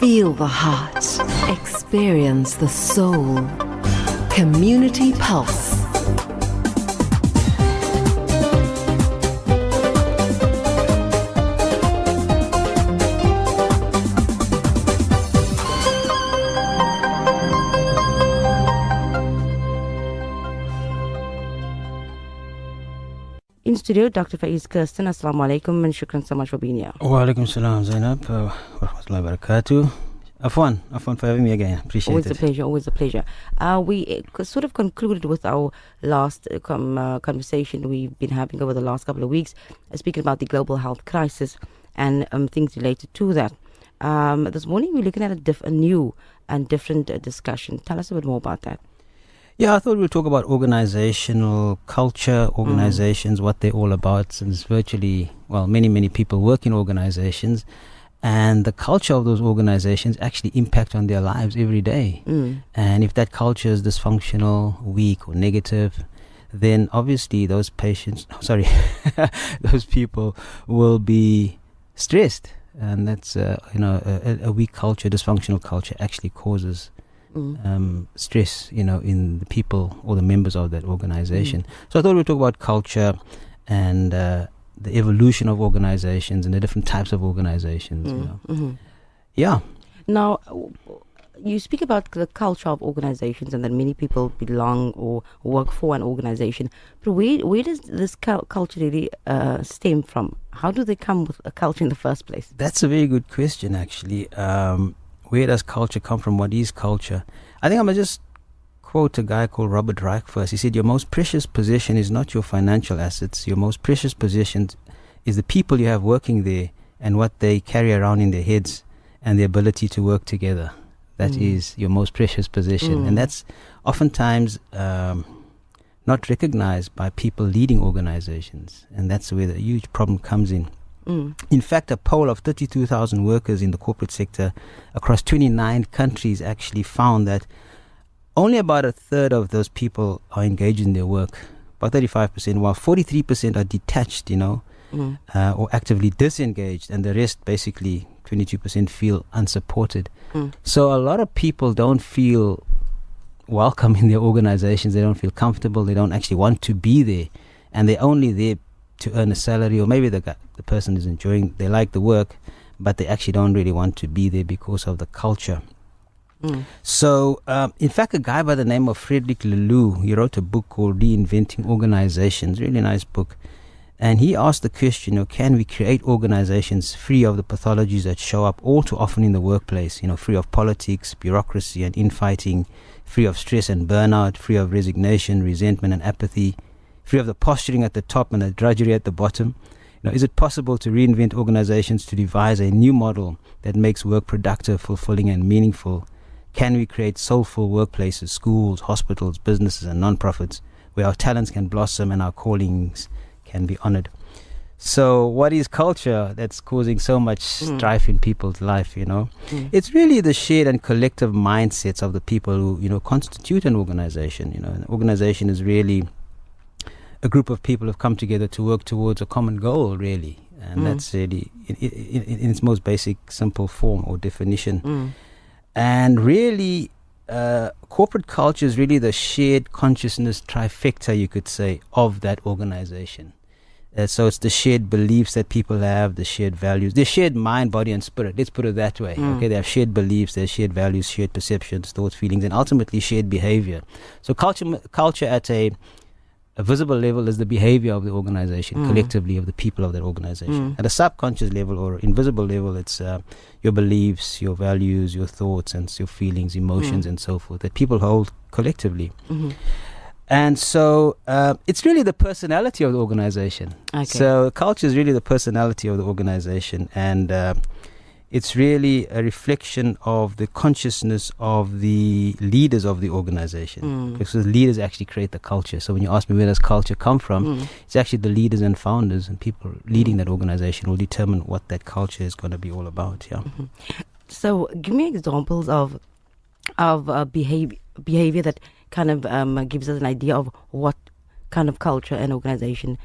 Feel the heart. Experience the soul. Community Pulse. In studio, Dr. Faiez, Kirsten, Assalamu alaikum and shukran so much for being here. Wa alaikum salam, Zainab. Wa rahmatullahi wa barakatuh. Afwan for having me again. Appreciate Always it. Always a pleasure. We sort of concluded with our last conversation we've been having over the last couple of weeks, speaking about the global health crisis and things related to that. This morning we're looking at a new and different discussion. Tell us a bit more about that. Yeah, I thought we'll talk about organizational culture, organizations, what they're all about. Since virtually, many people work in organizations, and the culture of those organizations actually impact on their lives every day. And if that culture is dysfunctional, weak, or negative, then obviously those people will be stressed, and that's a weak culture, dysfunctional culture actually causes stress, in the people or the members of that organization. So I thought we'd talk about culture and the evolution of organizations and the different types of organizations. Yeah. Now, you speak about the culture of organizations and that many people belong or work for an organization. But where does this culture really stem from? How do they come with a culture in the first place? That's a very good question, actually. Where does culture come from? What is culture? I think I'm going to just quote a guy called Robert Reich first. He said, your most precious possession is not your financial assets. Your most precious possession is the people you have working there and what they carry around in their heads and the ability to work together. That is your most precious possession. And that's oftentimes not recognized by people leading organizations. And that's where the huge problem comes in. In fact, a poll of 32,000 workers in the corporate sector across 29 countries actually found that only about a third of those people are engaged in their work, about 35%, while 43% are detached, or actively disengaged, and the rest, basically 22%, feel unsupported. So a lot of people don't feel welcome in their organizations. They don't feel comfortable. They don't actually want to be there, and they're only there to earn a salary, or maybe the person is enjoying, they like the work, but they actually don't really want to be there because of the culture. So, in fact, a guy by the name of Frederick Laloux, he wrote a book called Reinventing Organizations, really nice book, and he asked the question, can we create organizations free of the pathologies that show up all too often in the workplace, free of politics, bureaucracy and infighting, free of stress and burnout, free of resignation, resentment and apathy, free of the posturing at the top and the drudgery at the bottom. Is it possible to reinvent organizations to devise a new model that makes work productive, fulfilling and meaningful? Can we create soulful workplaces, schools, hospitals, businesses and non-profits where our talents can blossom and our callings can be honored? So what is culture that's causing so much strife in people's life, It's really the shared and collective mindsets of the people who, constitute an organization. An organization is really a group of people have come together to work towards a common goal, really. And that's really in its most basic, simple form or definition. And really, corporate culture is really the shared consciousness trifecta, you could say, of that organization. So it's the shared beliefs that people have, the shared values, the shared mind, body and spirit. Let's put it that way. Okay, they have shared beliefs, they have shared values, shared perceptions, thoughts, feelings, and ultimately shared behavior. So culture at a visible level is the behavior of the organization, collectively of the people of that organization. At a subconscious level or invisible level, it's your beliefs, your values, your thoughts, and your feelings, emotions, and so forth that people hold collectively. And so it's really the personality of the organization. Okay. So culture is really the personality of the organization, and it's really a reflection of the consciousness of the leaders of the organization, because the leaders actually create the culture. So when you ask me where does culture come from, it's actually the leaders and founders and people leading that organization will determine what that culture is going to be all about. So give me examples of behavior that kind of gives us an idea of what kind of culture an organization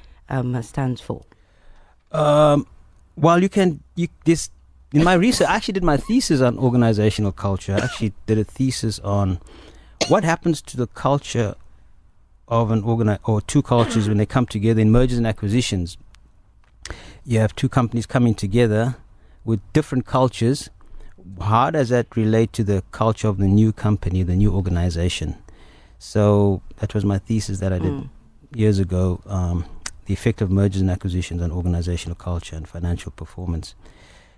stands for. Well, there's in my research, I actually did my thesis on organizational culture. I actually did a thesis on what happens to the culture of an or two cultures when they come together in mergers and acquisitions. You have two companies coming together with different cultures. How does that relate to the culture of the new company, the new organization? So that was my thesis that I did years ago, the effect of mergers and acquisitions on organizational culture and financial performance.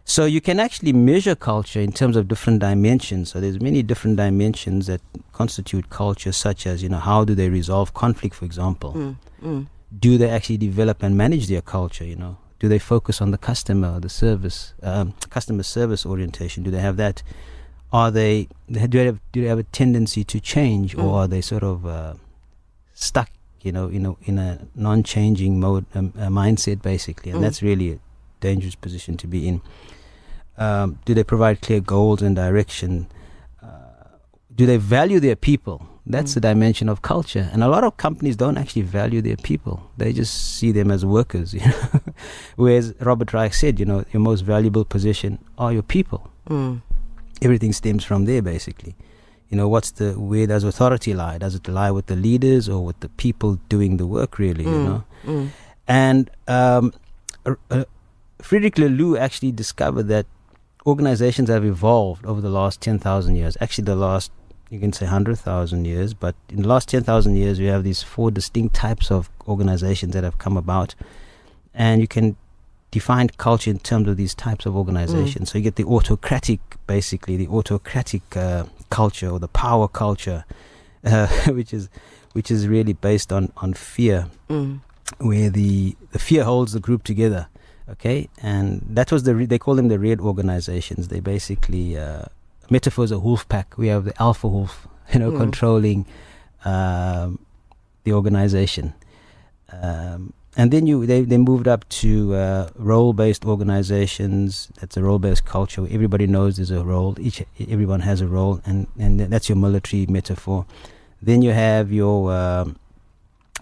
So you can actually measure culture in terms of different dimensions. So there's many different dimensions that constitute culture, such as, how do they resolve conflict, for example? Do they actually develop and manage their culture, Do they focus on the customer, the service, customer service orientation? Do they have that? Do they have a tendency to change, or are they sort of stuck, in a non-changing mode, mindset, basically? And that's really a dangerous position to be in. Do they provide clear goals and direction? Do they value their people? That's the dimension of culture. And a lot of companies don't actually value their people. They just see them as workers. Whereas Robert Reich said, your most valuable possession are your people. Everything stems from there, basically. Where does authority lie? Does it lie with the leaders or with the people doing the work, really, And Friedrich Laloux actually discovered that organizations have evolved over the last 10,000 years. Actually, the last, you can say 100,000 years, but in the last 10,000 years, we have these 4 distinct types of organizations that have come about. And you can define culture in terms of these types of organizations. So you get the autocratic, basically, the autocratic culture, or the power culture, which is really based on fear, where the fear holds the group together. Okay, and that was they call them the red organizations. They basically metaphors of wolf pack. We have the alpha wolf, controlling the organization, and then they moved up to role-based organizations. That's a role-based culture. Everybody knows there's a role. Everyone has a role, and that's your military metaphor. Then you have your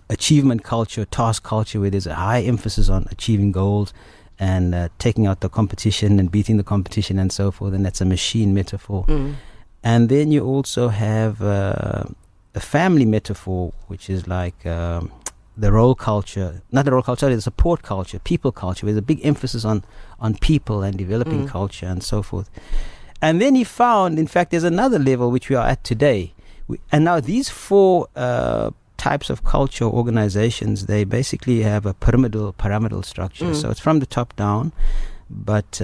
achievement culture, task culture, where there's a high emphasis on achieving goals and taking out the competition and beating the competition and so forth, and that's a machine metaphor. And then you also have a family metaphor, which is like the role culture, not the role culture, the support culture, people culture, where there's a big emphasis on people and developing culture and so forth. And then he found, in fact, there's another level which we are at today. And now these 4 types of culture organizations, they basically have a pyramidal structure. So it's from the top down, but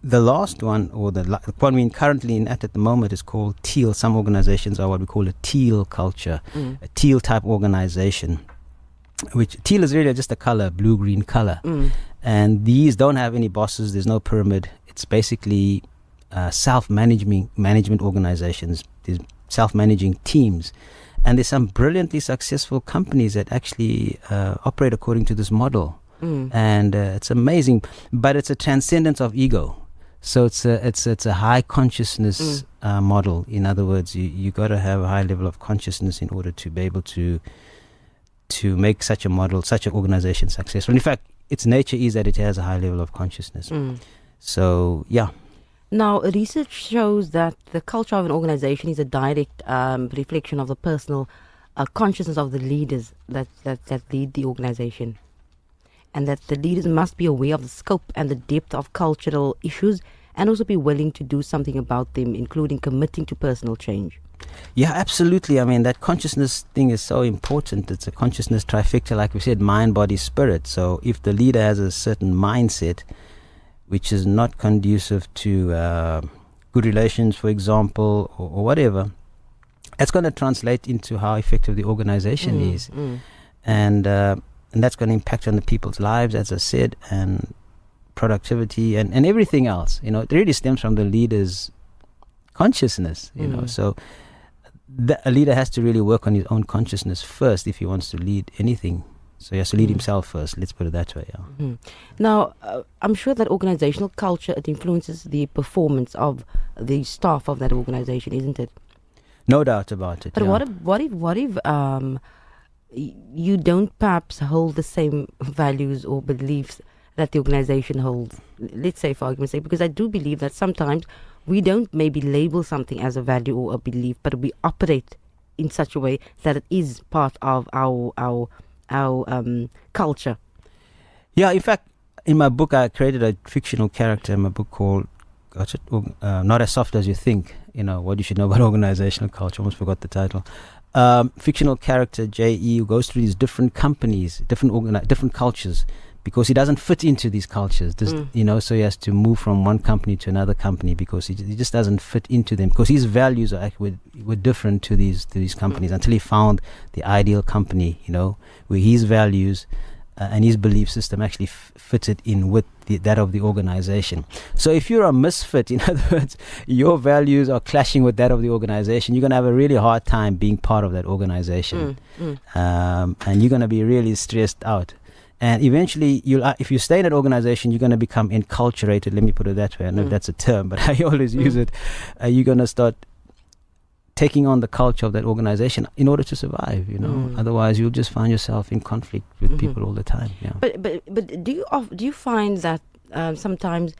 the last one, or the one we're currently at the moment, is called teal. Some organizations are what we call a teal culture, a teal type organization, which teal is really just a color, blue-green color. And these don't have any bosses. There's no pyramid. It's basically management organizations. There's self-managing teams. And there's some brilliantly successful companies that actually operate according to this model. And it's amazing, but it's a transcendence of ego. So it's a high consciousness model. In other words, you got to have a high level of consciousness in order to be able to make such a model, such an organization successful. In fact, its nature is that it has a high level of consciousness. So, yeah. Now, research shows that the culture of an organization is a direct reflection of the personal consciousness of the leaders that lead the organization, and that the leaders must be aware of the scope and the depth of cultural issues, and also be willing to do something about them, including committing to personal change. Yeah, absolutely. I mean, that consciousness thing is so important. It's a consciousness trifecta, like we said, mind, body, spirit. So if the leader has a certain mindset which is not conducive to good relations, for example, or whatever, that's going to translate into how effective the organization is. And that's going to impact on the people's lives, as I said, and productivity and everything else. It really stems from the leader's consciousness, So a leader has to really work on his own consciousness first if he wants to lead anything. So he has to lead himself first. Let's put it that way. Yeah. Now, I'm sure that organizational culture, it influences the performance of the staff of that organization, isn't it? No doubt about it. But what if you don't perhaps hold the same values or beliefs that the organization holds? Let's say, for argument's sake, because I do believe that sometimes we don't maybe label something as a value or a belief, but we operate in such a way that it is part of our culture. Yeah, in fact, in my book, I created a fictional character in my book called Not As Soft As You Think, what you should know about organizational culture. Almost forgot the title. Fictional character J.E. who goes through these different companies, different cultures, because he doesn't fit into these cultures. So he has to move from one company to another company because he just doesn't fit into them, because his values were different to these companies until he found the ideal company, where his values and his belief system actually fitted in with that of the organization. So if you're a misfit, in other words, your values are clashing with that of the organization, you're going to have a really hard time being part of that organization. And you're going to be really stressed out. And eventually, if you stay in an organization, you're going to become enculturated. Let me put it that way. I don't know if that's a term, but I always use it. You're going to start taking on the culture of that organization in order to survive. Otherwise, you'll just find yourself in conflict with people all the time. Yeah. But do you find that sometimes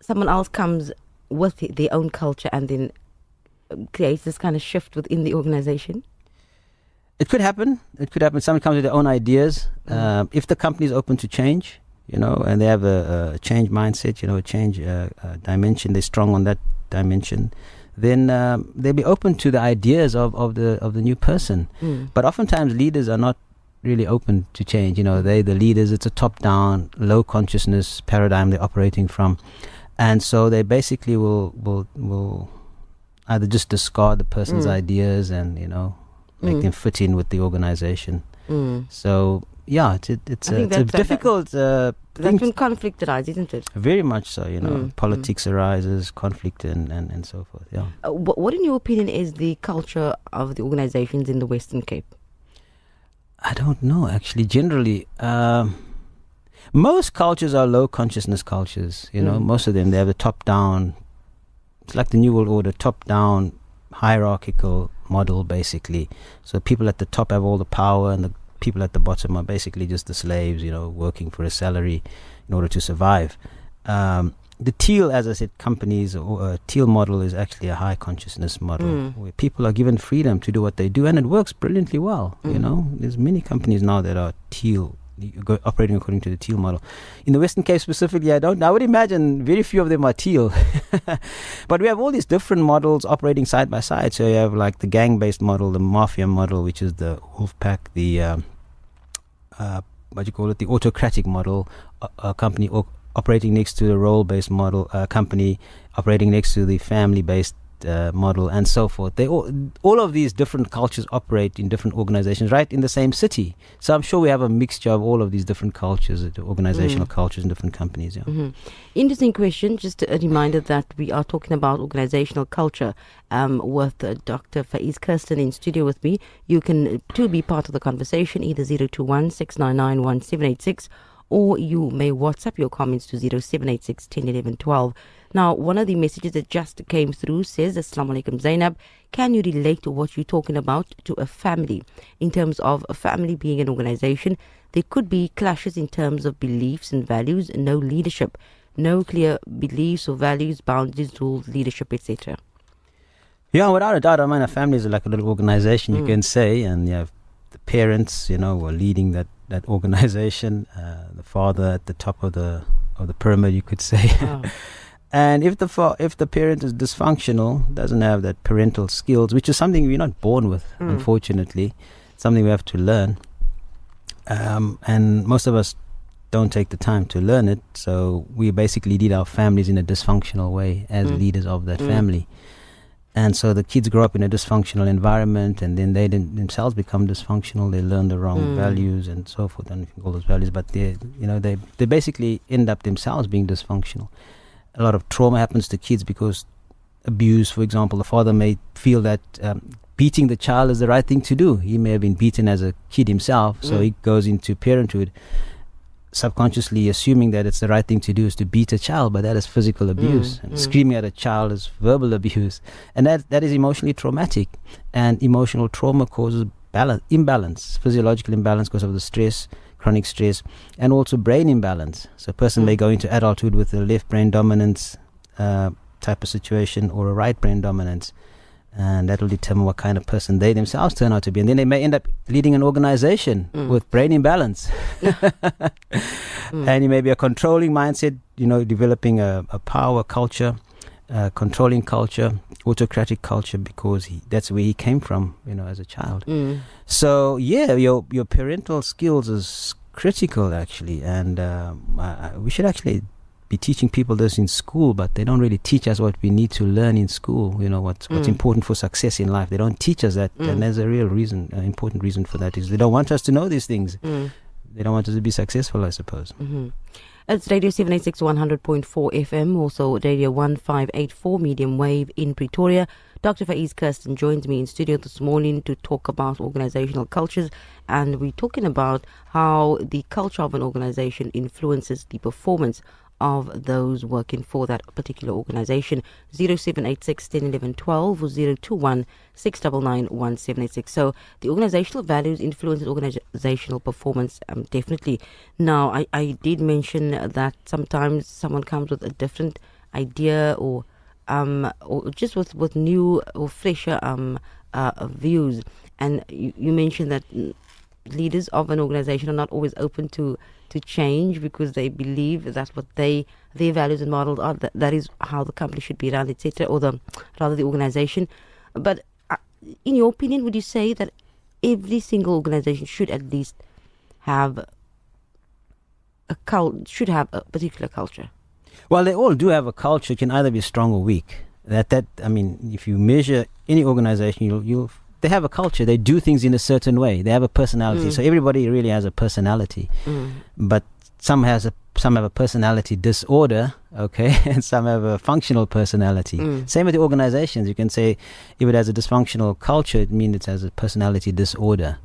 someone else comes with their own culture and then creates this kind of shift within the organization? It could happen. Someone comes with their own ideas. If the company is open to change, and they have a change mindset, a change dimension, they're strong on that dimension, then they'll be open to the ideas of the new person. But oftentimes leaders are not really open to change. They're the leaders. It's a top-down, low consciousness paradigm they're operating from, and so they basically will either just discard the person's ideas and make them fit in with the organization. So yeah, it's a difficult thing. That's when conflict arises, isn't it? Very much so. Politics arises, conflict, and so forth. Yeah. What, in your opinion, is the culture of the organizations in the Western Cape? I don't know, actually. Generally, most cultures are low consciousness cultures. Most of them, they have a top down. It's like the New World Order, top down hierarchical model, basically. So people at the top have all the power, and the people at the bottom are basically just the slaves, working for a salary in order to survive. The teal, as I said, companies, or teal model is actually a high consciousness model where people are given freedom to do what they do, and it works brilliantly well. There's many companies now that are teal, operating according to the teal model. In the Western Cape specifically, I would imagine very few of them are teal. But we have all these different models operating side by side. So you have like the gang-based model, the mafia model, which is the wolf pack, the the autocratic model, a company operating next to the role-based model, company operating next to the family-based model, and so forth. They all of these different cultures operate in different organizations right in the same city. So I'm sure we have a mixture of all of these different cultures, organizational cultures in different companies. Yeah. Interesting question. Just a reminder that we are talking about organizational culture with Dr. Faiez Kirsten in studio with me. You can too be part of the conversation, either 021 699 1786, or you may WhatsApp your comments to 0786 1011 12. Now, one of the messages that just came through says, Assalamu alaikum Zainab, can you relate to what you're talking about to a family? In terms of a family being an organization, there could be clashes in terms of beliefs and values, no leadership, no clear beliefs or values, boundaries, rules, leadership, etc. Yeah, without a doubt, I mean, a family is like a little organization, you can say, and you have the parents, who are leading that organization, the father at the top of the pyramid, you could say. And if the parent is dysfunctional, doesn't have that parental skills, which is something we're not born with, unfortunately, something we have to learn, and most of us don't take the time to learn it, so we basically lead our families in a dysfunctional way as leaders of that family. And so the kids grow up in a dysfunctional environment, and then they themselves become dysfunctional. They learn the wrong values and so forth. I don't know if you can call those values, but they basically end up themselves being dysfunctional. A lot of trauma happens to kids because abuse, for example. The father may feel that beating the child is the right thing to do. He may have been beaten as a kid himself, so he goes into parenthood subconsciously assuming that it's the right thing to do is to beat a child, but that is physical abuse. And screaming at a child is verbal abuse, and that is emotionally traumatic. And emotional trauma causes physiological imbalance because of the stress, chronic stress, and also brain imbalance. So a person may go into adulthood with a left brain dominance type of situation or a right brain dominance, and that will determine what kind of person they themselves turn out to be. And then they may end up leading an organization with brain imbalance. And it may be a controlling mindset, developing a power culture, controlling culture, autocratic culture, because that's where he came from, as a child. So your parental skills is critical, actually, and we should actually be teaching people this in school, but they don't really teach us what we need to learn in school. What's important for success in life. They don't teach us that, and there's a real reason, an important reason for that is they don't want us to know these things. They don't want us to be successful, I suppose. It's Radio 786 100.4 FM, also Radio 1584 medium wave in Pretoria. Dr. Faiez Kirsten joins me in studio this morning to talk about organizational cultures, and we're talking about how the culture of an organization influences the performance of those working for that particular organization. 0786 10 11 12 or 021 699 1786. So the organizational values influence organizational performance, definitely. Now, I did mention that sometimes someone comes with a different idea or just with new or fresher views, and you mentioned that leaders of an organization are not always open to change because they believe that's what their values and models are, that is how the company should be run, etc., or the organization. But in your opinion, would you say that every single organization should at least have a particular culture? Well, they all do have a culture. It can either be strong or weak. If you measure any organization, they have a culture. They do things in a certain way. They have a personality. So everybody really has a personality. But some have a personality disorder, okay, and some have a functional personality. Same with the organizations. You can say if it has a dysfunctional culture, it means it has a personality disorder.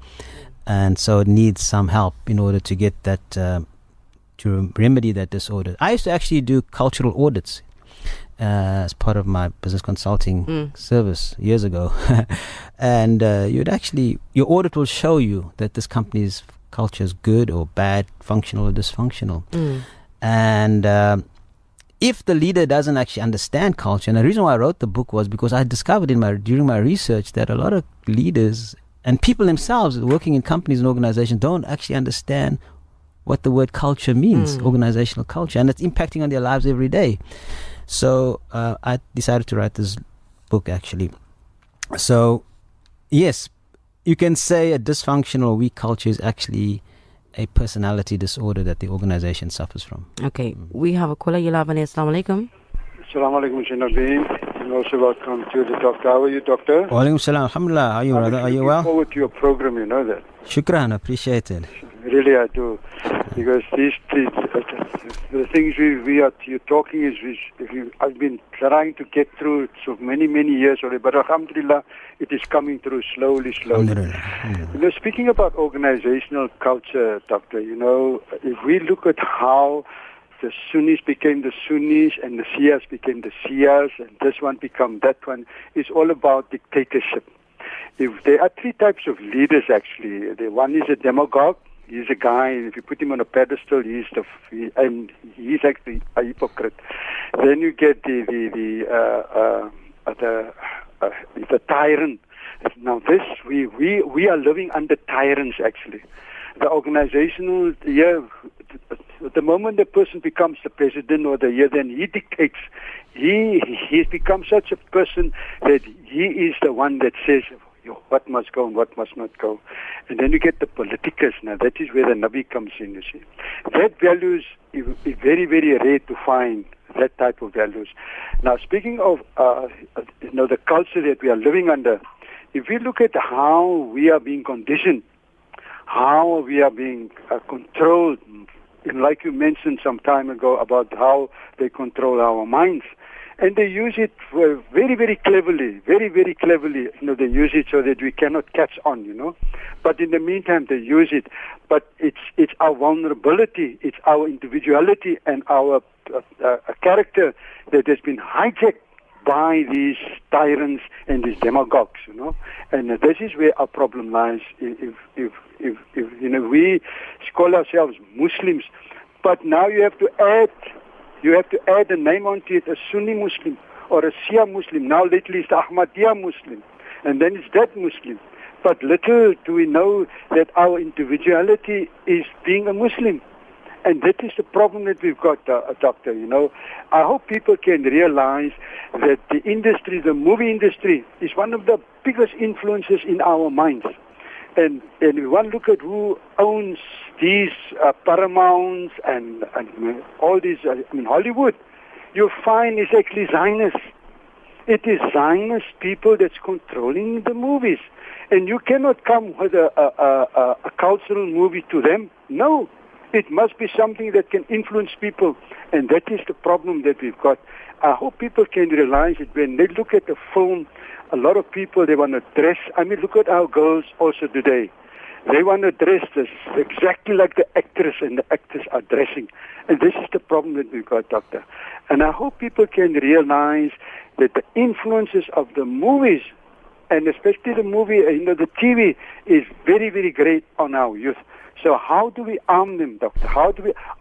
And so it needs some help in order to get that, to remedy that disorder. I used to actually do cultural audits as part of my business consulting service years ago. And your audit will show you that this company's culture is good or bad, functional or dysfunctional. And if the leader doesn't actually understand culture, and the reason why I wrote the book was because I discovered during my research that a lot of leaders and people themselves working in companies and organizations don't actually understand what the word culture means, organizational culture, and it's impacting on their lives every day. So I decided to write this book, actually. So, yes, you can say a dysfunctional, weak culture is actually a personality disorder that the organization suffers from. Okay, we have a caller. Assalamu alaikum. Assalamu alaikum, Shinabi. And also welcome to the doctor. How are you, doctor? Wa alaikum salam. Alhamdulillah. How are you, brother? Are you well? I'm looking forward to your program, you know that. Shukran, appreciate it. Really, I do. Because the things you're talking is I've been trying to get through it for many, many years already. But alhamdulillah, it is coming through slowly. Alhamdulillah. Speaking about organizational culture, doctor, if we look at how the Sunnis became the Sunnis and the Shias became the Shias and this one became that one, it's all about dictatorship. If there are three types of leaders, actually. The one is a demagogue. He's a guy, if you put him on a pedestal, he's actually a hypocrite. Then you get the tyrant. Now this, we are living under tyrants, actually. The organizational, the moment the person becomes the president or then he dictates. He's become such a person that he is the one that says what must go and what must not go. And then you get the politicus. Now that is where the Nabi comes in, you see. That values is very, very rare to find, that type of values. Now speaking of the culture that we are living under, if we look at how we are being conditioned, how we are being controlled, and like you mentioned some time ago about how they control our minds, and they use it very, very cleverly, very, very cleverly. They use it so that we cannot catch on, But in the meantime, they use it. But it's our vulnerability, it's our individuality and our character that has been hijacked by these tyrants and these demagogues, and this is where our problem lies. If we call ourselves Muslims, but now you have to add a name onto it, a Sunni Muslim or a Shia Muslim. Now lately it's the Ahmadiyya Muslim, and then it's that Muslim. But little do we know that our individuality is being a Muslim. And that is the problem that we've got, Doctor, I hope people can realize that the industry, the movie industry, is one of the biggest influences in our minds. And we want to look at who owns these Paramounts and all these, Hollywood. You'll find it's actually Zionists. It is Zionist people that's controlling the movies. And you cannot come with a cultural movie to them. No. It must be something that can influence people. And that is the problem that we've got. I hope people can realize it when they look at the film. A lot of people, they want to dress. Look at our girls also today. They want to dress this exactly like the actress and the actors are dressing. And this is the problem that we've got, Doctor. And I hope people can realize that the influences of the movies, and especially the movie, the TV, is very, very great on our youth. So how do we arm them, Doctor?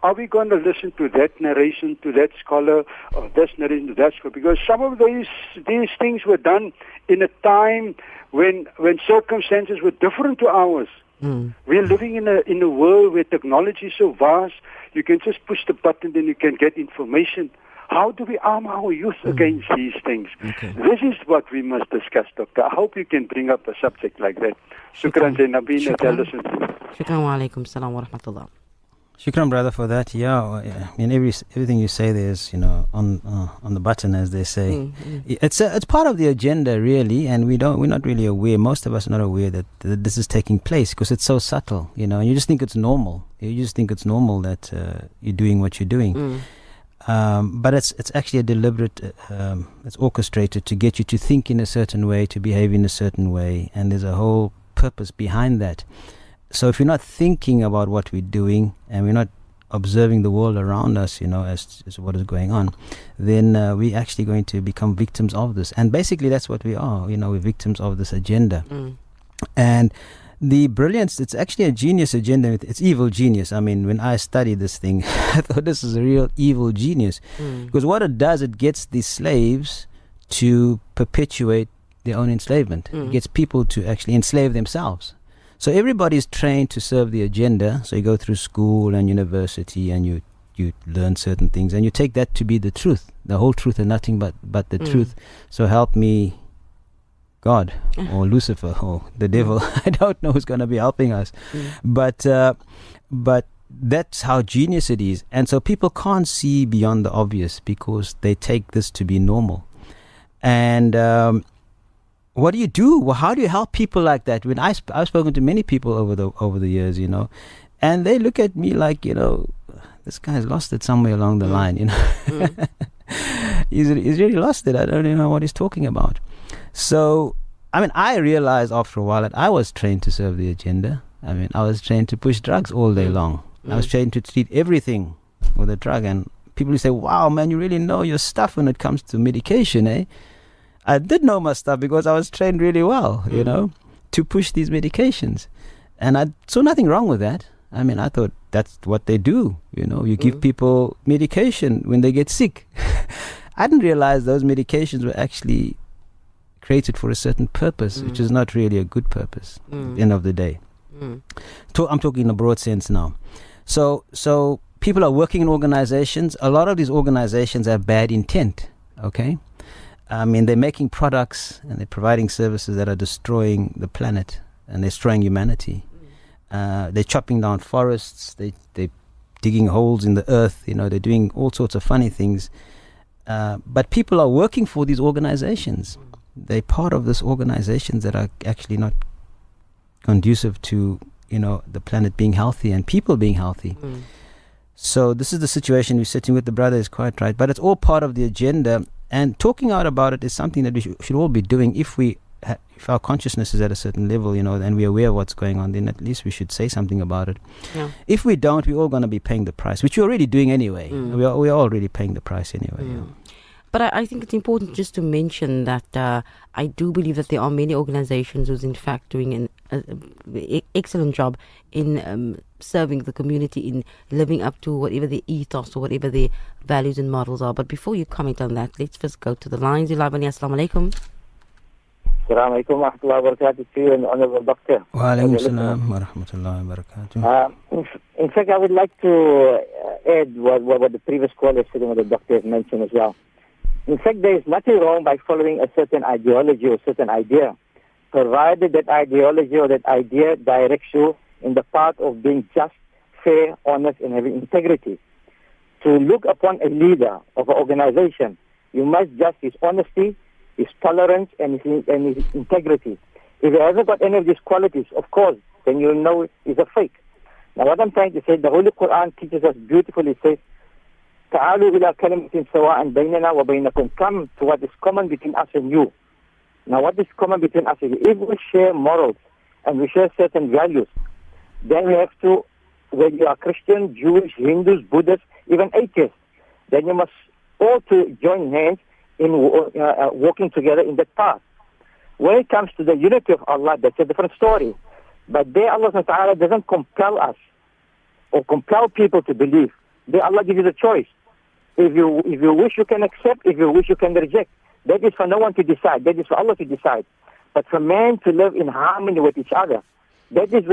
Are we going to listen to that narration, to that scholar, or this narration to that scholar? Because some of these things were done in a time when circumstances were different to ours. We're living in a world where technology is so vast. You can just push the button and you can get information. How do we arm our youth against these things? Okay. This is what we must discuss, Doctor. I hope you can bring up a subject like that. Shukran, Zainabina. Shukran wa alaikum salam wa rahmatullah. Shukran, brother, for that. Everything you say there is, on the button, as they say. It's part of the agenda, really, and we're not really aware. Most of us are not aware that this is taking place because it's so subtle, and you just think it's normal. You just think it's normal that you're doing what you're doing. But it's actually a deliberate, it's orchestrated to get you to think in a certain way, to behave in a certain way, and there's a whole purpose behind that. So if you're not thinking about what we're doing and we're not observing the world around us, as what is going on, then we're actually going to become victims of this. And basically that's what we are, we're victims of this agenda. And the brilliance, it's actually a genius agenda. It's evil genius. When I studied this thing, I thought this is a real evil genius. Because what it does, it gets the slaves to perpetuate their own enslavement. It gets people to actually enslave themselves. So everybody's trained to serve the agenda. So you go through school and university and you learn certain things and you take that to be the truth, the whole truth and nothing but the truth. So help me God or Lucifer or the devil. I don't know who's going to be helping us. But that's how genius it is. And so people can't see beyond the obvious because they take this to be normal. And what do you do? Well, how do you help people like that? When I've spoken to many people over the years, and they look at me like, this guy's lost it somewhere along the line, He's really lost it. I don't even know what he's talking about. So, I realized after a while that I was trained to serve the agenda. I was trained to push drugs all day long. I was trained to treat everything with a drug. And people say, wow, man, you really know your stuff when it comes to medication, eh? I did know my stuff because I was trained really well, to push these medications. And I saw nothing wrong with that. I thought that's what they do. You give people medication when they get sick. I didn't realize those medications were actually created for a certain purpose, which is not really a good purpose at the end of the day. I'm talking in a broad sense now. So people are working in organizations. A lot of these organizations have bad intent, okay? They're making products and they're providing services that are destroying the planet and destroying humanity. They're chopping down forests. They're digging holes in the earth. They're doing all sorts of funny things. But people are working for these organizations. They're part of these organizations that are actually not conducive to, the planet being healthy and people being healthy. So this is the situation we're sitting with. The brother is quite right. But it's all part of the agenda. And talking out about it is something that we should all be doing. If our consciousness is at a certain level, and we're aware of what's going on, then at least we should say something about it. Yeah. If we don't, we're all going to be paying the price, which we're already doing anyway. We're already paying the price anyway. But I think it's important just to mention that I do believe that there are many organizations who's in fact doing an excellent job in serving the community, in living up to whatever their ethos or whatever their values and models are. But before you comment on that, let's first go to the lines. Assalamu alaikum. Assalamu alaikum wa rahmatullahi wa barakatuh to you and honorable doctor. Wa alaikum salam wa rahmatullahi wa barakatuh. In fact, I would like to add what the previous caller said and what the doctor has mentioned as well. In fact, there is nothing wrong by following a certain ideology or certain idea, provided that ideology or that idea directs you in the path of being just, fair, honest, and having integrity. To look upon a leader of an organization, you must judge his honesty, his tolerance, and his integrity. If he hasn't got any of these qualities, of course, then you'll know he's a fake. Now, what I'm trying to say, the Holy Quran teaches us beautifully. It says, "Ta'alu ila kalimatin sawa'an baynana wa baynakum." Come to what is common between us and you. Now, what is common between us and you? If we share morals and we share certain values, then we have to, whether you are Christian, Jewish, Hindus, Buddhists, even atheists, then you must all to join hands in walking together in that path. When it comes to the unity of Allah, that's a different story. But there Allah subhanahu wa ta'ala doesn't compel us or compel people to believe. There Allah gives you the choice. If you wish, you can accept. If you wish, you can reject. That is for no one to decide. That is for Allah to decide. But for man to live in harmony with each other, that is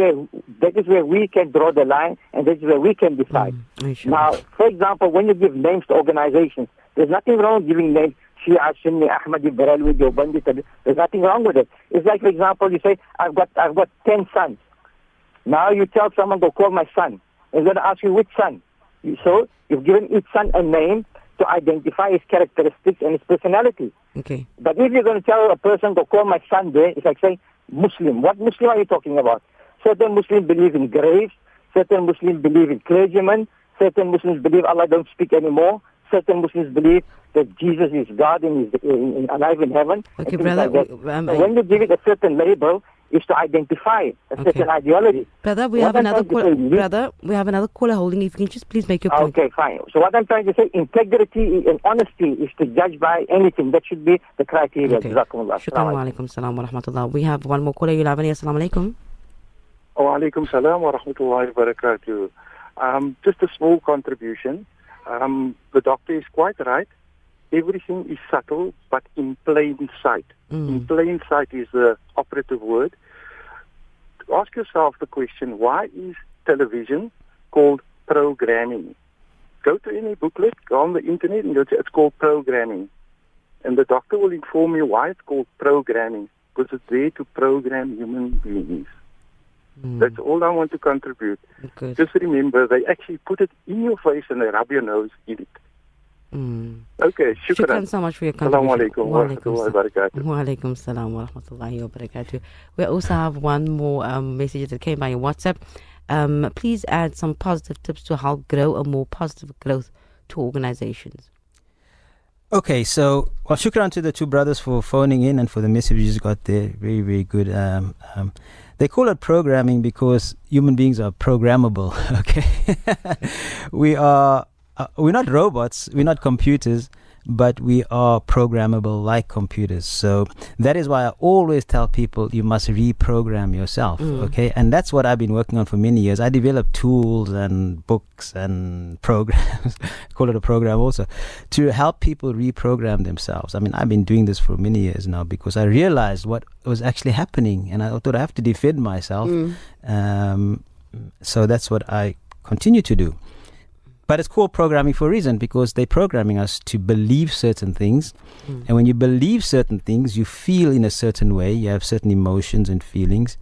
where we can draw the line, and that is where we can decide. Now, for example, when you give names to organizations, there's nothing wrong with giving names. Shia, Sunni, Ahmadi, Baralwi, Deobandi. There's nothing wrong with it. It's like, for example, you say, I've got 10 sons. Now you tell someone, go call my son. He's going to ask you which son. So you've given each son a name to identify his characteristics and his personality. Okay. But if you're going to tell a person, go call my son there, it's like saying, Muslim. What Muslim are you talking about? Certain Muslims believe in graves. Certain Muslims believe in clergymen. Certain Muslims believe Allah don't speak anymore. Certain Muslims believe that Jesus is God and is alive in heaven. Okay, brother. Like so when you give it a certain label, is to identify a certain ideology. Brother, we have another caller holding. If you can just please make your point. Okay, fine. So what I'm trying to say, integrity and honesty is to judge by anything. That should be the criteria. Okay. Shukran wa alaikum salam wa rahmatullah. We have one more caller. Assalamu alaikum. Wa alaikum salam wa rahmatullahi wa barakatuh. Just a small contribution. The doctor is quite right. Everything is subtle, but in plain sight. In plain sight is the operative word. Ask yourself the question, why is television called programming? Go to any booklet, go on the internet, and you'll say it's called programming. And the doctor will inform you why it's called programming, because it's there to program human beings. That's all I want to contribute. Good. Just remember, they actually put it in your face and they rub your nose in it. Okay, shukran so much for your contribution. Assalamu alaikum wa rahmatullahi wa barakatuh. Wa alaikum salam wa rahmatullahi wa barakatuh. We also have one more message that came by WhatsApp. Please add some positive tips to help grow a more positive growth to organizations. Okay, so, well, shukran to the two brothers for phoning in and for the messages got there. Very, very good. They call it programming because human beings are programmable, okay? We're not robots, we're not computers, but we are programmable like computers. So that is why I always tell people you must reprogram yourself, okay? And that's what I've been working on for many years. I develop tools and books and programs, call it a program also, to help people reprogram themselves. I mean, I've been doing this for many years now because I realized what was actually happening and I thought I have to defend myself. So that's what I continue to do. But it's called programming for a reason, because they're programming us to believe certain things. And when you believe certain things, you feel in a certain way, you have certain emotions and feelings,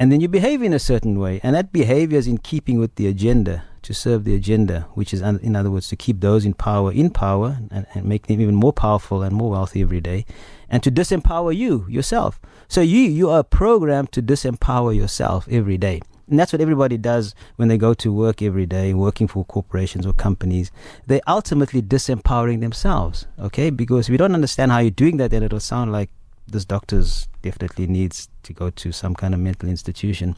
and then you behave in a certain way. And that behavior is in keeping with the agenda, to serve the agenda, which is, in other words, to keep those in power and make them even more powerful and more wealthy every day, and to disempower yourself. So you are programmed to disempower yourself every day. And that's what everybody does when they go to work every day, working for corporations or companies. They're ultimately disempowering themselves, okay? Because if you don't understand how you're doing that, then it'll sound like this doctor's definitely needs to go to some kind of mental institution.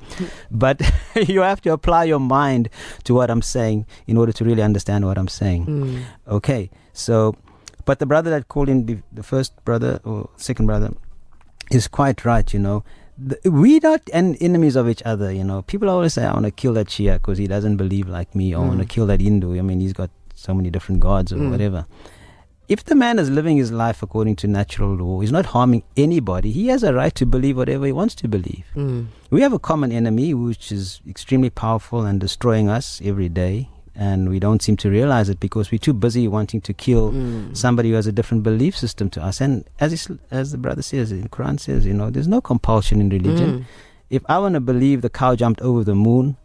But you have to apply your mind to what I'm saying in order to really understand what I'm saying. Okay, so But the brother that called in, the first brother or second brother, is quite right, we not enemies of each other, People always say, I want to kill that Shia because he doesn't believe like me, or I want to kill that Hindu. I mean, he's got so many different gods or whatever. If the man is living his life according to natural law, he's not harming anybody, he has a right to believe whatever he wants to believe. We have a common enemy which is extremely powerful and destroying us every day, and we don't seem to realize it because we're too busy wanting to kill somebody who has a different belief system to us. And as the brother says, the Quran says, there's no compulsion in religion. If I want to believe the cow jumped over the moon,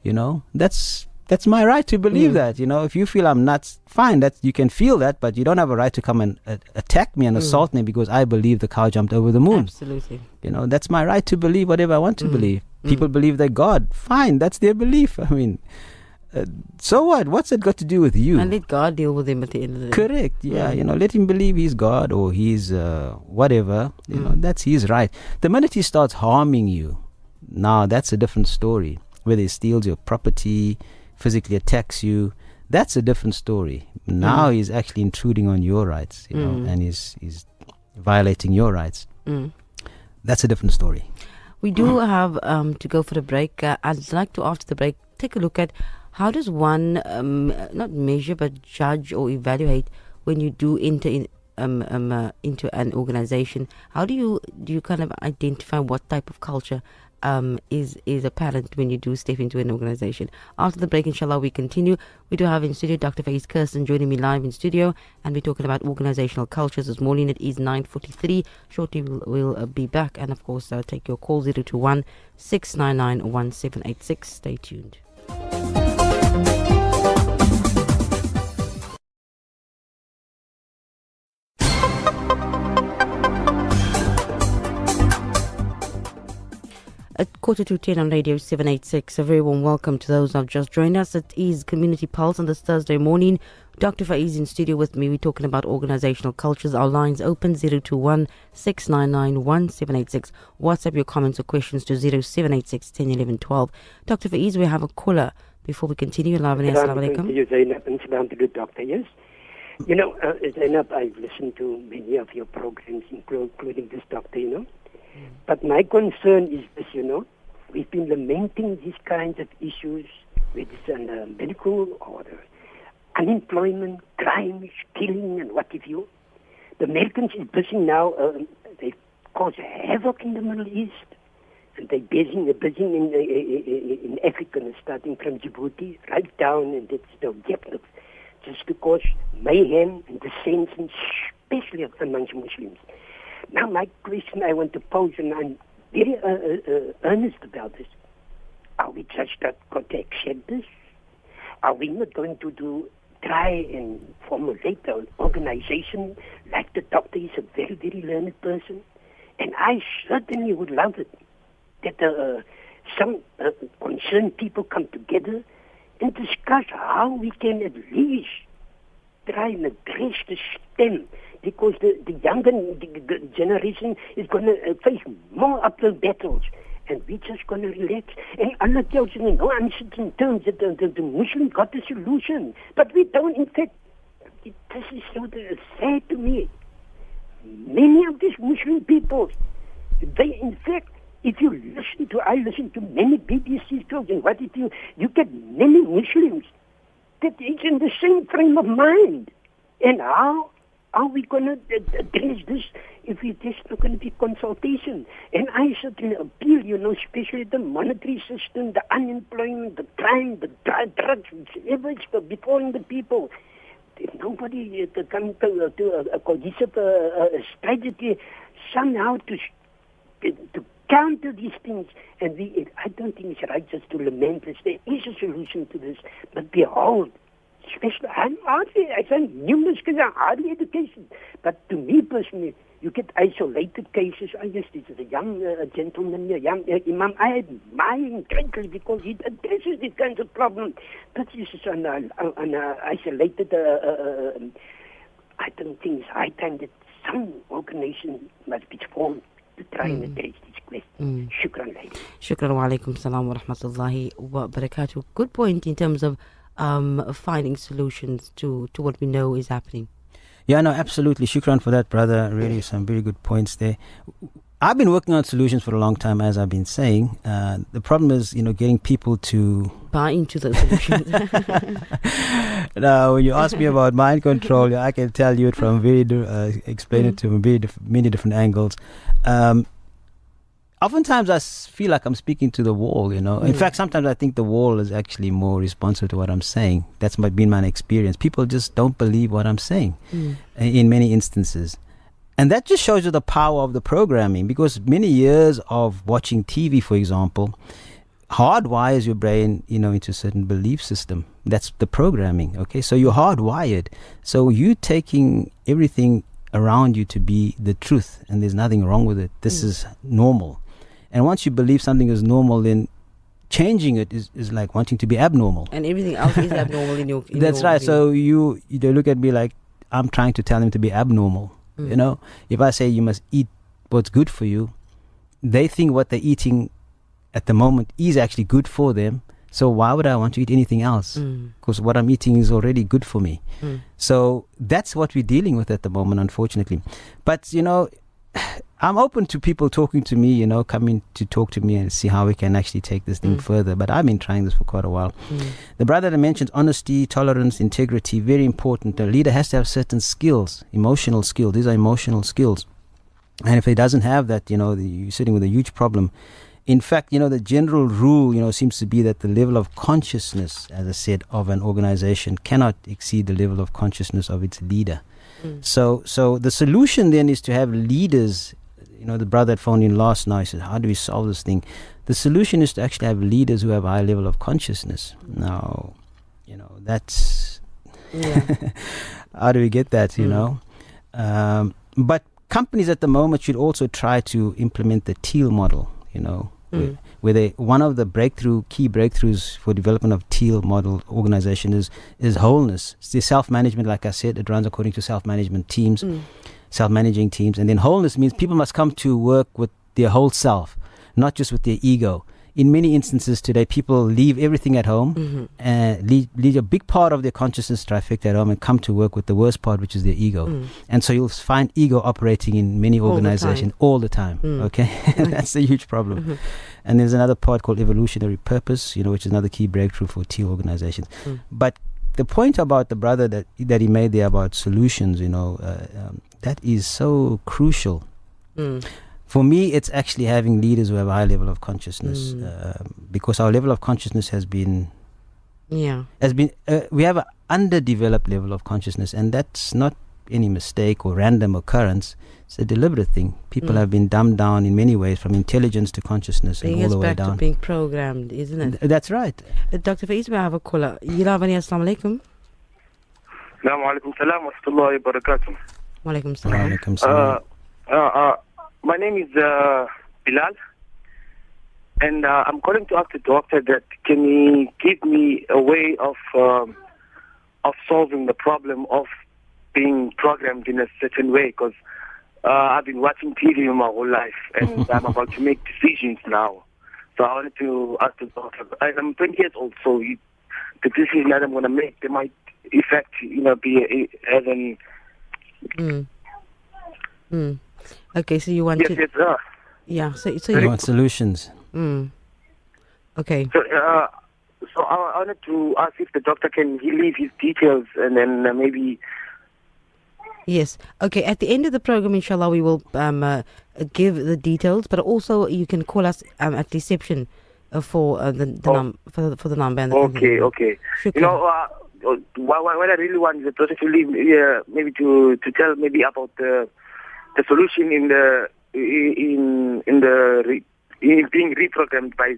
that's my right to believe that. If you feel I'm nuts, fine, that you can feel that, but you don't have a right to come and attack me and assault me because I believe the cow jumped over the moon. Absolutely. That's my right to believe whatever I want to believe. People believe they're God. Fine, that's their belief. I mean, so what? What's it got to do with you? And let God deal with him at the end of the day. Correct. Yeah, let him believe he's God or he's whatever. That's his right. The minute he starts harming you, now that's a different story. Whether he steals your property, physically attacks you, that's a different story. Now he's actually intruding on your rights, and he's violating your rights. That's a different story. We do have to go for a break. I'd like to, after the break, take a look at how does one not measure but judge or evaluate when you do enter into an organization. How do you kind of identify what type of culture is apparent when you do step into an organization? After the break, inshallah, we continue. We do have in studio Dr. Faiez Kirsten joining me live in studio, and we're talking about organizational cultures this morning. It is 9:43. Shortly we'll be back, and of course take your call 021 699 1786. Stay tuned. At 9:45 on Radio 786, a very warm welcome to those who have just joined us. It is Community Pulse on this Thursday morning. Dr. Faiez in studio with me. We're talking about organizational cultures. Our lines open 021 699 1786. WhatsApp your comments or questions to 0786 1011 12. Dr. Faiez, we have a caller. Before we continue, Assalamu alaikum. You, Zainab, and salam to the doctor, yes? Zainab, I've listened to many of your programs, including this doctor, But my concern is this, we've been lamenting these kinds of issues, whether it's in the medical or the unemployment, crime, killing, and what have you. The Americans is busy now, they cause havoc in the Middle East, and they're busy in Africa, starting from Djibouti, right down, and it's the Vietnam, just because mayhem and dissension, especially amongst Muslims. Now, my question I want to pose, and I'm very earnest about this. Are we just not going to accept this? Are we not going to try and formulate an organization like the doctor is a very, very learned person? And I certainly would love it that some concerned people come together and discuss how we can at least try and address the stem, because the younger generation is going to face more uphill battles, and we're just going to relax. And Allah tells you in no uncertain terms that the Muslim got the solution, but we don't. In fact, this is so sad to me. Many of these Muslim people, they in fact, if you I listen to many BBC talks, and what if you get many Muslims that is in the same frame of mind. And how are we going to address this if it's just not going to be consultation? And I certainly appeal, especially the monetary system, the unemployment, the crime, the drugs, whatever is befalling the people. If nobody can come to a cohesive strategy somehow to counter these things, and I don't think it's right just to lament this. There is a solution to this, but behold, especially, I think numerous cases are hardly education, but to me personally, you get isolated cases. I guess this is a young gentleman, a young imam. I admire him greatly because he addresses these kinds of problems. But this is an isolated, I don't think it's high time that some organization must be formed to try and address this question. Shukran, lady. Shukran wa alaikum salam wa rahmatullahi wa barakatuh. Good point in terms of finding solutions to what we know is happening. Yeah, no, absolutely. Shukran for that, brother. Really, some very good points there. I've been working on solutions for a long time, as I've been saying. The problem is, getting people to buy into the solutions. Now, when you ask me about mind control, I can tell you it from explain it to many different angles. Oftentimes, I feel like I'm speaking to the wall. In fact, sometimes I think the wall is actually more responsive to what I'm saying. That's been my experience. People just don't believe what I'm saying in many instances. And that just shows you the power of the programming, because many years of watching TV, for example, hardwires your brain, into a certain belief system. That's the programming, okay? So you're hardwired. So you taking everything around you to be the truth, and there's nothing wrong with it. This is normal. And once you believe something is normal, then changing it is like wanting to be abnormal. And everything else is abnormal in your That's right. So you look at me like I'm trying to tell them to be abnormal. If I say you must eat what's good for you, they think what they're eating at the moment is actually good for them. So why would I want to eat anything else? Because what I'm eating is already good for me. So that's what we're dealing with at the moment, unfortunately. But, I'm open to people talking to me, coming to talk to me and see how we can actually take this thing further. But I've been trying this for quite a while. The brother that mentioned honesty, tolerance, integrity, very important. A leader has to have certain skills, emotional skills. These are emotional skills. And if he doesn't have that, you're sitting with a huge problem. In fact, the general rule, seems to be that the level of consciousness, as I said, of an organization cannot exceed the level of consciousness of its leader. So the solution then is to have leaders. The brother that phoned in last night said, how do we solve this thing? The solution is to actually have leaders who have a high level of consciousness. Now, that's... how do we get that, But companies at the moment should also try to implement the teal model, where one of the key breakthroughs for development of teal model organization is wholeness. It's the self-management, like I said, it runs according to self-management teams. Self-managing teams. And then wholeness means people must come to work with their whole self, not just with their ego. In many instances today, people leave everything at home and leave a big part of their consciousness trafficked at home and come to work with the worst part, which is their ego. And so you'll find ego operating in many organizations all the time. Okay? That's a huge problem. And there's another part called evolutionary purpose, which is another key breakthrough for teal organizations. But the point about the brother that he made there about solutions, that is so crucial. For me, it's actually having leaders who have a high level of consciousness, because our level of consciousness has been we have an underdeveloped level of consciousness, and that's not any mistake or random occurrence. It's a deliberate thing. People have been dumbed down in many ways, from intelligence to consciousness and all the way back down. To being programmed, isn't it? That's right. Dr. Faiez, we have a caller. Assalamu alaikum. Assalamu alaikum salam wa rahmatullahi wa barakatuh. Wa alaikum salam. Wa alaikum salam. My name is Bilal, and I'm calling to ask the doctor that can he give me a way of solving the problem of being programmed in a certain way, because I've been watching TV my whole life, and I'm about to make decisions now. So I wanted to ask the doctor. I'm 20 years old, so the decision that I'm going to make, they might affect, be as an... Okay, so you want to... Yeah, so you want solutions. Okay. So I wanted to ask if the doctor can leave his details, and then maybe... Yes. Okay, at the end of the program, inshallah, we will give the details, but also you can call us at reception for the number. And Okay. Shukran. What I really want is the doctor to leave, maybe to tell maybe about the solution in being reprogrammed by.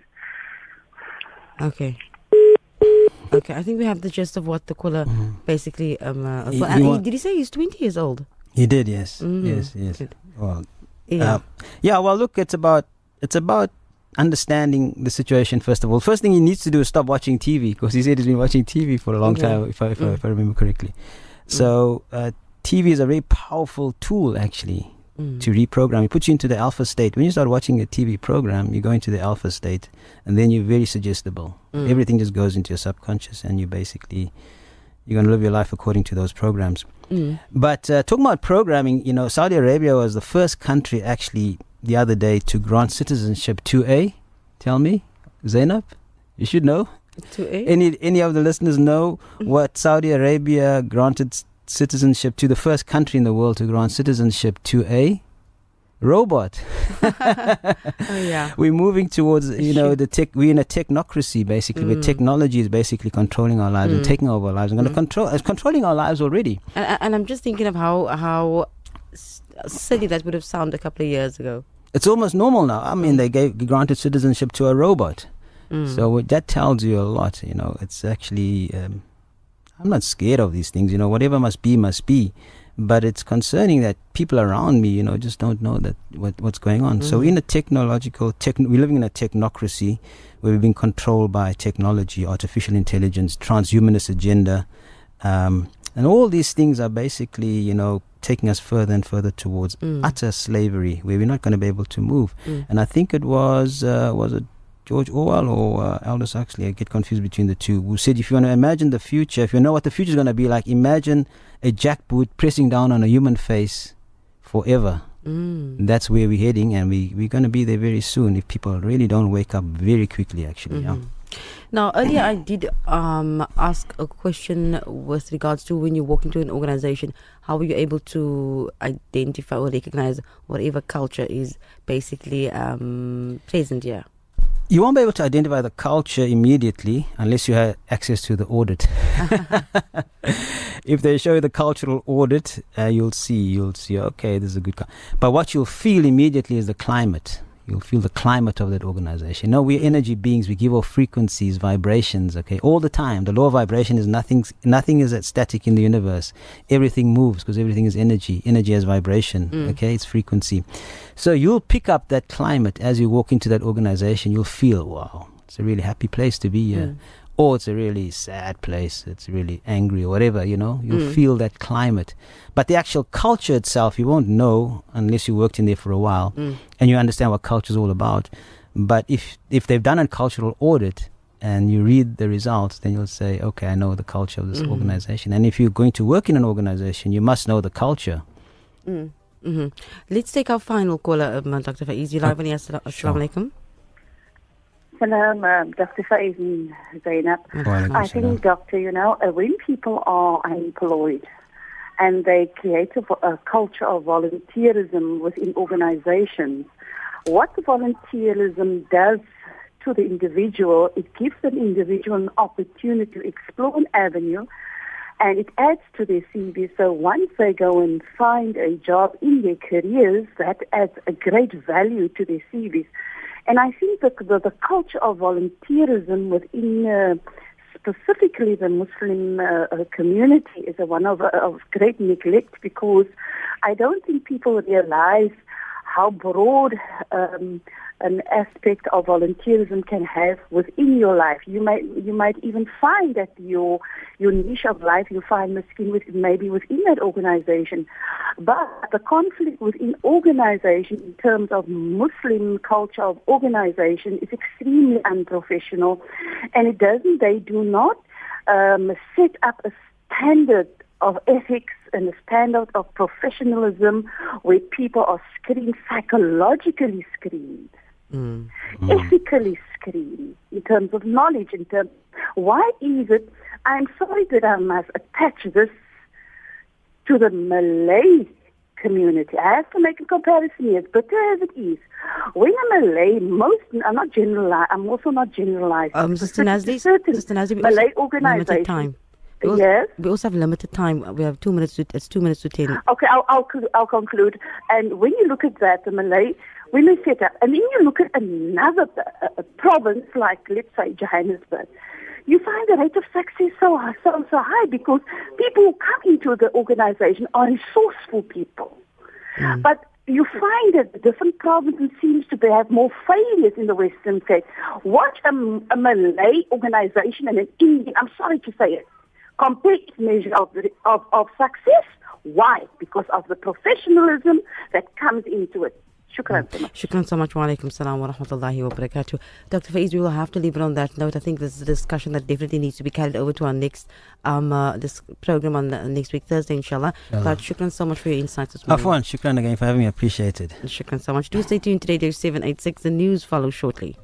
Okay, I think we have the gist of what the caller basically. Did he say he's 20 years old? He did, yes. Yes. Good. Well, well, look, it's about understanding the situation. First of all, first thing he needs to do is stop watching TV, because he said he's been watching TV for a long time, if I remember correctly. So TV is a very powerful tool, actually, to reprogram. It puts you into the alpha state. When you start watching a TV program, you go into the alpha state, and then you're very suggestible. Everything just goes into your subconscious, and you're going to live your life according to those programs. But talking about programming, Saudi Arabia was the first country actually the other day to grant citizenship to tell me, Zainab, you should know. To Any of the listeners know what Saudi Arabia granted citizenship to, the first country in the world to grant citizenship to a robot? We're moving towards, we're in a technocracy basically, where technology is basically controlling our lives and taking over our lives and controlling our lives already. And I'm just thinking of how silly that would have sounded a couple of years ago. It's almost normal now. I mean, they granted citizenship to a robot. So that tells you a lot. It's actually, I'm not scared of these things. Whatever must be, must be. But it's concerning that people around me, just don't know that what's going on. So we're in a we're living in a technocracy where we're being controlled by technology, artificial intelligence, transhumanist agenda, and all these things are basically, taking us further and further towards utter slavery, where we're not going to be able to move. And I think it was it George Orwell or Aldous Huxley, I get confused between the two, who said if you want to imagine the future, if you know what the future is going to be like, imagine a jackboot pressing down on a human face forever. That's where we're heading, and we're going to be there very soon if people really don't wake up very quickly, actually. Now, earlier I did ask a question with regards to when you walk into an organization, how are you able to identify or recognize whatever culture is basically present here? You won't be able to identify the culture immediately unless you have access to the audit. If they show you the cultural audit, you'll see, okay, this is a good but what you'll feel immediately is the climate. You'll feel the climate of that organization. No, we're energy beings. We give off frequencies, vibrations, okay, all the time. The law of vibration is nothing is static in the universe. Everything moves because everything is energy. Energy has vibration, okay, it's frequency. So you'll pick up that climate as you walk into that organization. You'll feel, wow, it's a really happy place to be here. Or it's a really sad place, it's really angry or whatever, you'll feel that climate. But the actual culture itself, you won't know unless you worked in there for a while and you understand what culture is all about. But if they've done a cultural audit and you read the results, then you'll say, okay, I know the culture of this organization. And if you're going to work in an organization, you must know the culture. Let's take our final caller, Dr. Faiez. You live on Assalamu alaikum. Salam, Dr. Faiez and Zainab. I think, Doctor, when people are unemployed and they create a culture of volunteerism within organizations, what volunteerism does to the individual, it gives an individual an opportunity to explore an avenue, and it adds to their CV. So once they go and find a job in their careers, that adds a great value to their CVs. And I think that the culture of volunteerism within specifically the Muslim community is one of great neglect, because I don't think people realize how broad an aspect of volunteerism can have within your life. You might even find that your niche of life you find maybe within that organization. But the conflict within organization in terms of Muslim culture of organization is extremely unprofessional, and they do not set up a standard of ethics and a standard of professionalism where people are psychologically screened, ethically screened, in terms of knowledge, why is it, I'm sorry that I must attach this to the Malay community. I have to make a comparison, as bitter as it is. When a Malay, I'm also not generalizing. Sister Nazli, Malay organization. We also have limited time. We have 2 minutes. It's 2 minutes to 10. Okay, I'll conclude. And when you look at that, the Malay, when they set up, and then you look at another province like, let's say, Johannesburg, you find the rate of success so high because people who come into the organization are resourceful people. But you find that the different provinces seems to have more failures in the Western Cape. Watch a Malay organization and an Indian, I'm sorry to say it, complete measure of success. Why? Because of the professionalism that comes into it. Shukran so much. Shukran so much. Wa alaikum salam wa rahmatullahi wa barakatuh. Dr. Faiez, we will have to leave it on that note. I think this is a discussion that definitely needs to be carried over to our next this program on next week, Thursday, inshallah. But shukran so much for your insights this morning. Afwan, shukran again for having me. Appreciated. Shukran so much. Do stay tuned today, there's 786. The news follows shortly.